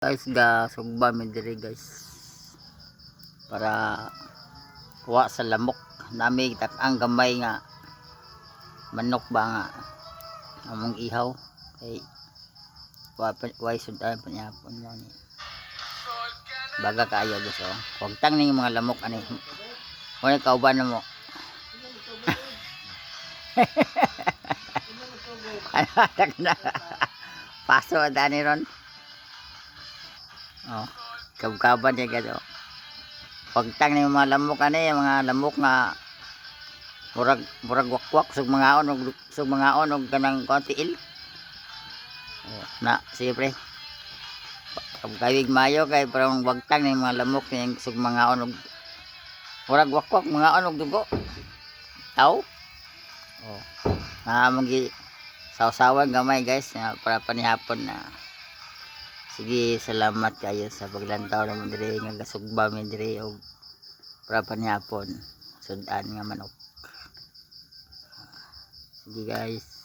Guys, sugba mi diri guys para kuha sa lamok nami ang gamay nga manok ba nga among ihaw kay way sudan panyapon mo ni baga kaayo guys. Huwag tang ning mga lamok ani mo ni kauban mo. Ano paso dani ron. Oh, kabkaban niya gado. Pagtang ni mga lamok ani, mga lamok nga murag wakwak sug mga og kanang kontiil. Oh, na siyempre. Kabkawig mayo kay parang wagtang ni mga lamok ning sug mga og murag wakwak mga og dugo. Taw. Oh. Magi sawsawan gamay guys para panihapon na. Sige, salamat kayo sa paglantaw naman diri nga gasugba mi diri og para panihapon sudan nga manok. Sige guys.